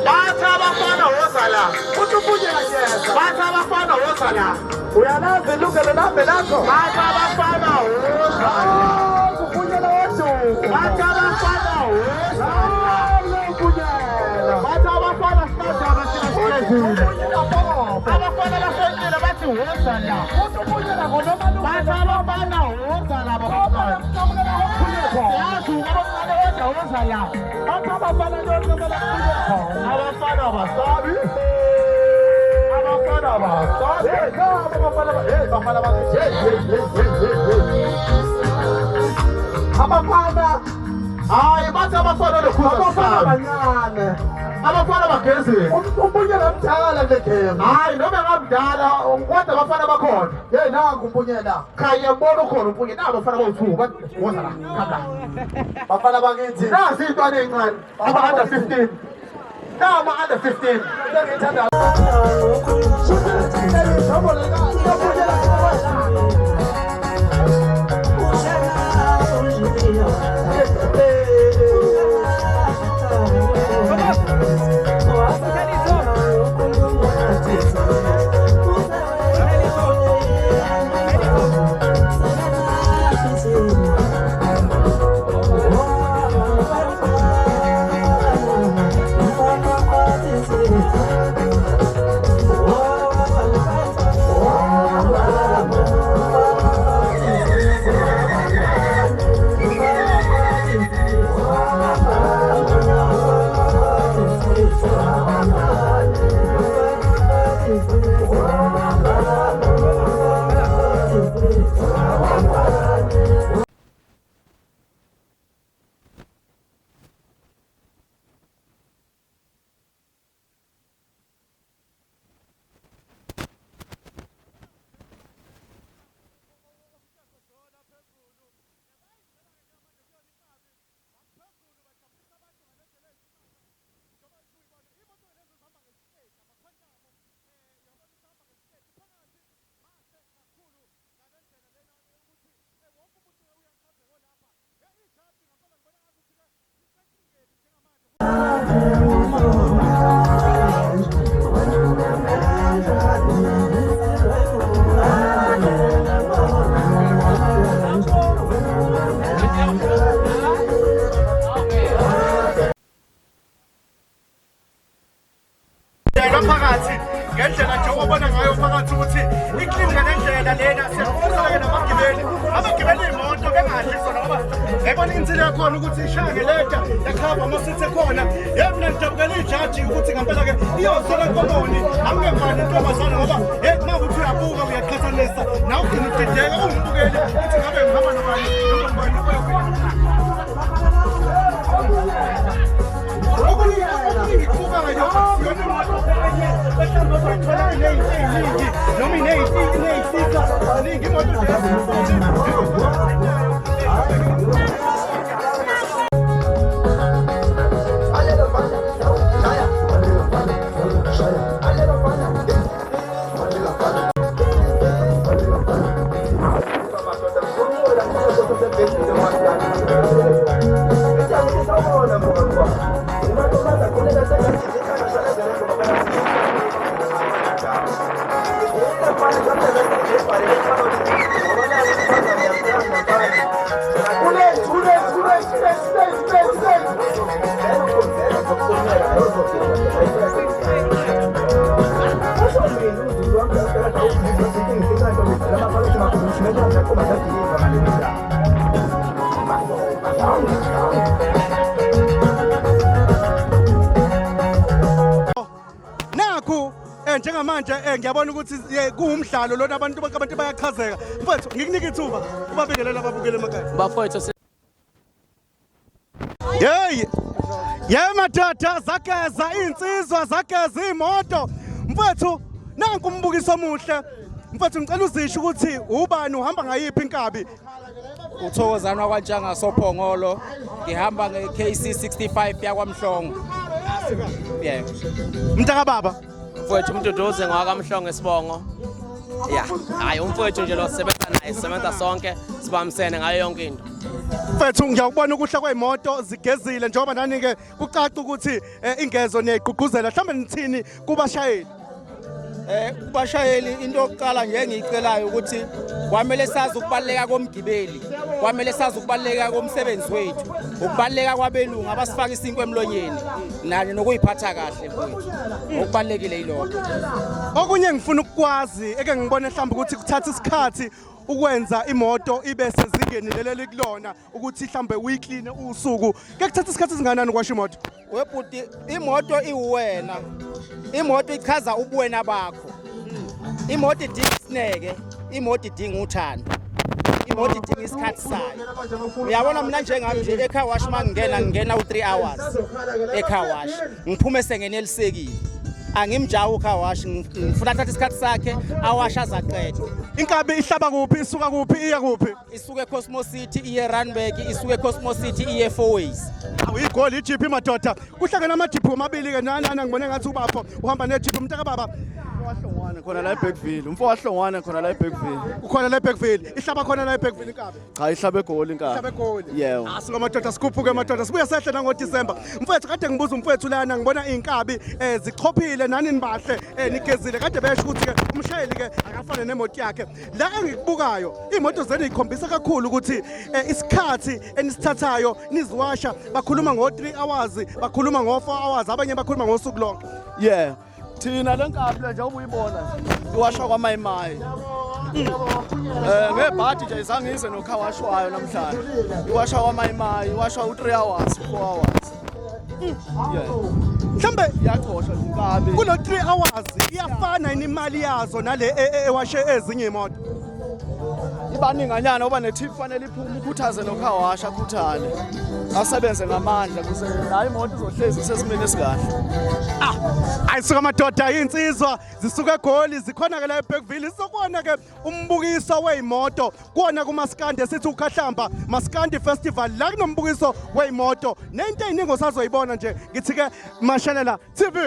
bathi abafana wozala uthi umbungela yeza bathi abafana wozala uyalazi ilungelo lami lakho bathi abafana wozala umbungela wethu bathi abafana wozala bathi abafana sidaba sinahlezile abafana basentile bathi wozala uthi umbungela ngonomalume bathi abafana wozala abafana yazi abafana wedwa wozala bathi abafana nonqamela kukhuleko abafana basabi abafana basabi abafana abafana hayi bathi abafana lokhuza abancane abafana bagezile umbungela mdala legema hayi noma ngamdala kodwa abafana bakhona ye nangu umbungela khaya mbona ukhona umpunyela abafana bawu2 bathi wozala khamba bafana bakithi nasi intwana encane aba-under 15 nama under 15 ngithanda phakathi ngendlela nje obona ngayo phakathi ukuthi iklinga nendlela lena siyafuna nabagibeli abagibeli imoto bengadli sona ngoba ebona insile yakhona ukuthi ishange leda yakhava amasithi ekhona yena ngidabukela ijaji ukuthi ngempela ke iyosola komoni angengani intombazana ngoba makuthi uyabuka uyaqhathanisa nawe ugcina udideka umbukeli ukuthi ngabe ngihamba nobani njengamanje ngiyabona ukuthi kuwumdlalo lona abantu bayachazeka mfowethu ngikunika ithuba ubabingelela ababukele emakhaya bafowethu madoda zageza insizwa zageza imoto mfowethu nanku umbukiso omuhle mfowethu ngicela uzisho ukuthi ubani uhamba ngayiphi inkabi uthokozana kwaNtshanga Sophongolo ngihamba ngeKC 65 yakwaMhlongo mntaka baba mfowethu umduduze ngwakamhlongo esibongo hayi umfowethu nje lo sebenza naye sebenza sonke sibambisene ngayo yonke into Mfethu ngiyakubona ukuhla kwezimoto zigezile njengoba nani ke kucaca ukuthi ingezo niyayigqugquzela mhlawumbe nithini kubashayeli. Kubashayeli into yokuqala nje engiyicelayo ukuthi kwamele sazi ukubaleka komgibeli, kwamele sazi ukubaleka komsebenzi wethu, ukubaleka kwabelungu abasifaka isinkwe emlonyeni nanye nokuyiphatha kahle mfethu. Okubalekile ilokho. Okunye ngifuna ukwazi eke ngibone mhlawumbe ukuthi kuthatha isikhathi ukwenza imoto ibe sezingeni leli kulona ukuthi mhlambe uyiclean usuku ke kuthatha isikhathi singanani kwasho imoto webhuti imoto iwena imoto ichaza ubuwena bakho imoto idinga isineke imoto idinga uthando imoto idinga isikhathi sayo uyabona mina njengami nje ecar wash ngingena u3 hours ecar wash ngiphume sengenelisekile angimjawu ucar wash ngifuna thatha isikhathi sakhe awasha zaqeda inkabi ihlaba kuphi isuka kuphi iya kuphi isuke eCosmos City iye Randburg isuke eCosmos City iye Fourways awuyigoli iJP madoda kuhlangana amaJP omabili ke nana ngibone ngathi ubapho uhamba neJP umntaka baba wahlongwana khona la eBackville umfo wahlongwana khona la eBackville ukhona la eBackville ihlaba khona la eBackville inkabi cha ihlabe egoli inkabi ihlabe egoli yebo asuka madoda sikhuphuke madoda sibuya sehle nango December mfethu kade ngibuza umfethu lana ngibona inkabi zichophile nani nibahle nigezile kade besho ukuthi ke umshayeli ke akafane nemoto yakhe la engikubukayo imoto zeni ikhombisa kakhulu ukuthi isikhathi enisithathayo niziwasha bakhuluma ngo3 hours bakhuluma ngo4 hours abanye bakhuluma ngosuku lonke yeah thina lenkabi nje ubuyibona iwashwa kwamayimayi ngebhadi nje izangize nokhawashwayo namhlanje iwashwa kwamayimayi iwashwa u3 hours 4 hours yeah mhlambe iyachosha inkabi kulo 3 hours iyafana imali yazo nale ewashe ezinye imoto ibaninganyana oba neTip fanele iphume ukhuthaze nokhawasha akhuthale asebenze ngamandla kuze la imoto izohlezi sesimene esikahle ayisuka madoda insizwa zisuka egoli zikhona ke la eBackville sokona ke umbukiso weimoto kuona kumaskandi esithi ukhahlamba maskandi festival la kunombukiso weimoto nento eyiningi osazoyibona nje ngithi ke mashalela TV